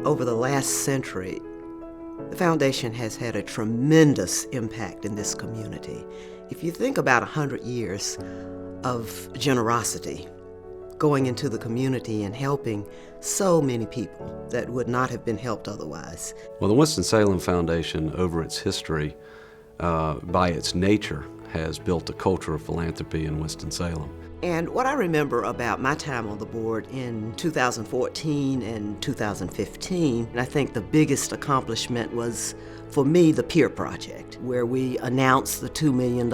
Over the last century, the foundation has had a tremendous impact in this community. If you think about 100 years of generosity going into the community and helping so many people that would not have been helped otherwise. Well, the Winston-Salem Foundation, over its history, by its nature, has built a culture of philanthropy in Winston-Salem. And what I remember about my time on the board in 2014 and 2015, and I think the biggest accomplishment was, for me, the Peer Project, where we announced the $2 million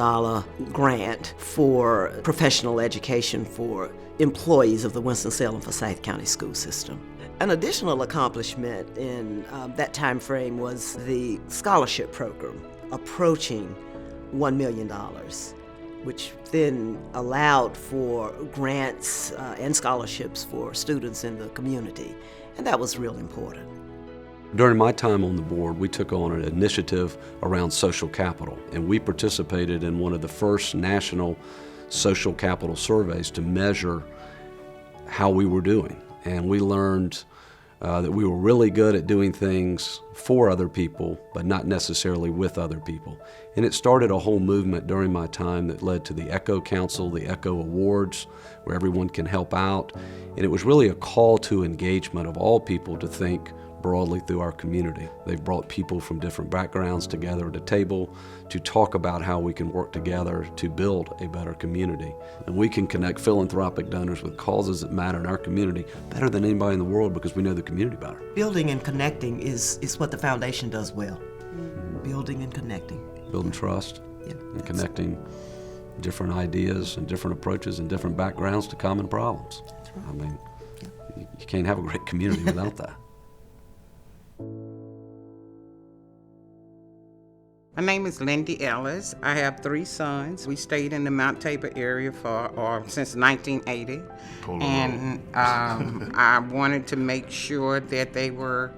grant for professional education for employees of the Winston-Salem Forsyth County school system. An additional accomplishment in that time frame was the scholarship program approaching $1 million, which then allowed for grants and scholarships for students in the community, and that was real important. During my time on the board, we took on an initiative around social capital, and we participated in one of the first national social capital surveys to measure how we were doing. And we learned that we were really good at doing things for other people, but not necessarily with other people. And it started a whole movement during my time that led to the ECHO Council, the ECHO Awards, where everyone can help out. And it was really a call to engagement of all people to think broadly through our community. They've brought people from different backgrounds together at a table to talk about how we can work together to build a better community. And we can connect philanthropic donors with causes that matter in our community better than anybody in the world because we know the community better. Building and connecting is what the foundation does well. Building and connecting. Building trust, and connecting different ideas and different approaches and different backgrounds to common problems. That's right. I mean, you can't have a great community without that. My name is Lindy Ellis. I have 3 sons. We stayed in the Mount Tabor area since 1980. And I wanted to make sure that they were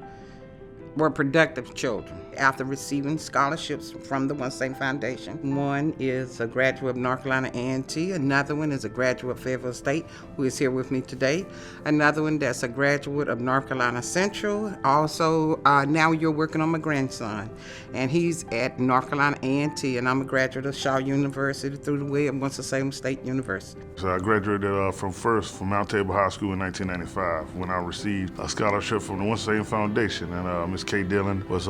productive children. After receiving scholarships from the Winston Foundation, one is a graduate of North Carolina A&T, another one is a graduate of Fayetteville State, who is here with me today, another one that's a graduate of North Carolina Central. Also, now you're working on my grandson, and he's at North Carolina A&T, and I'm a graduate of Shaw University through the way of Winston-Salem State University. So I graduated from Mount Tabor High School in 1995 when I received a scholarship from the Winston-Salem Foundation, and Ms. Kay Dillon was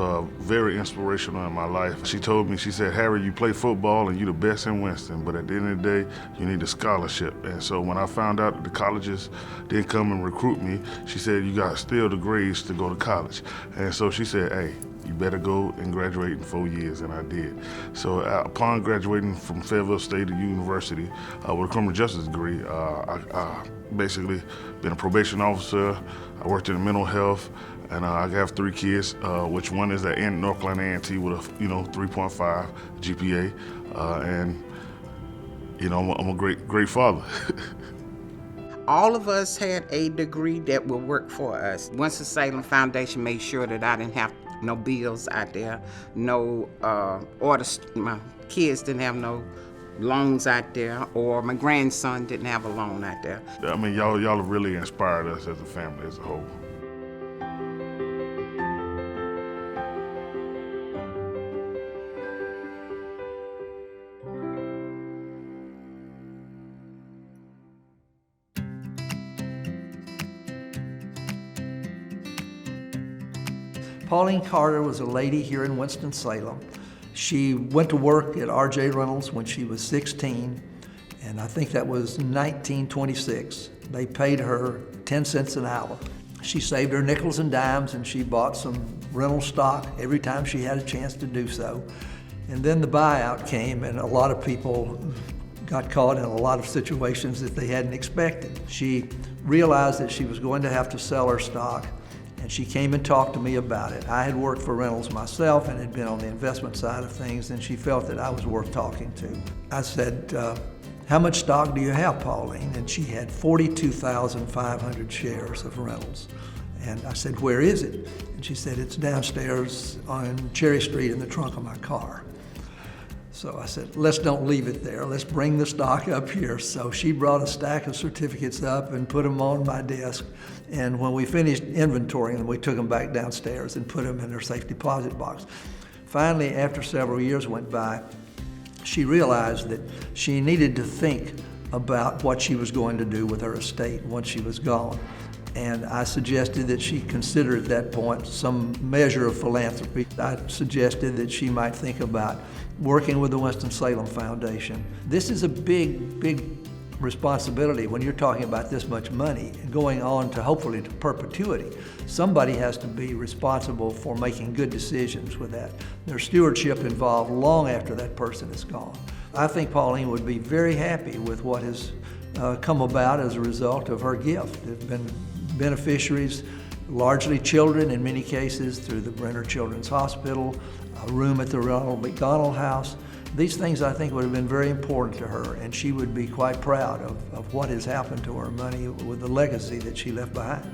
very inspirational in my life. She told me, she said, "Harry, you play football and you're the best in Winston, but at the end of the day, you need a scholarship." And so when I found out that the colleges didn't come and recruit me, she said, "You got still the grades to go to college." And so she said, "Hey, you better go and graduate in 4 years," and I did. So upon graduating from Fayetteville State University with a criminal justice degree, I basically been a probation officer. I worked in mental health, and I have 3 kids, which one is at North Carolina A&T with a 3.5 GPA, and I'm a great father. All of us had a degree that would work for us. Winston-Salem Foundation made sure that I didn't have no bills out there, my kids didn't have no loans out there, or my grandson didn't have a loan out there. I mean, y'all have really inspired us as a family as a whole. Pauline Carter was a lady here in Winston-Salem. She went to work at R.J. Reynolds when she was 16, and I think that was 1926. They paid her 10 cents an hour. She saved her nickels and dimes, and she bought some rental stock every time she had a chance to do so. And then the buyout came, and a lot of people got caught in a lot of situations that they hadn't expected. She realized that she was going to have to sell her stock, and she came and talked to me about it. I had worked for Reynolds myself and had been on the investment side of things, and she felt that I was worth talking to. I said, "How much stock do you have, Pauline?" And she had 42,500 shares of Reynolds. And I said, "Where is it?" And she said, "It's downstairs on Cherry Street in the trunk of my car." So I said, let's don't leave it there. Let's bring the stock up here. So she brought a stack of certificates up and put them on my desk. And when we finished inventorying them, we took them back downstairs and put them in her safe deposit box. Finally, after several years went by, she realized that she needed to think about what she was going to do with her estate once she was gone. And I suggested that she consider at that point some measure of philanthropy. I suggested that she might think about working with the Winston-Salem Foundation. This is a big responsibility when you're talking about this much money and going on to hopefully to perpetuity. Somebody has to be responsible for making good decisions with that. There's stewardship involved long after that person is gone. I think Pauline would be very happy with what has come about as a result of her gift. There have been beneficiaries, largely children in many cases, through the Brenner Children's Hospital, a room at the Ronald McDonald House. These things I think would have been very important to her, and she would be quite proud of what has happened to her money with the legacy that she left behind.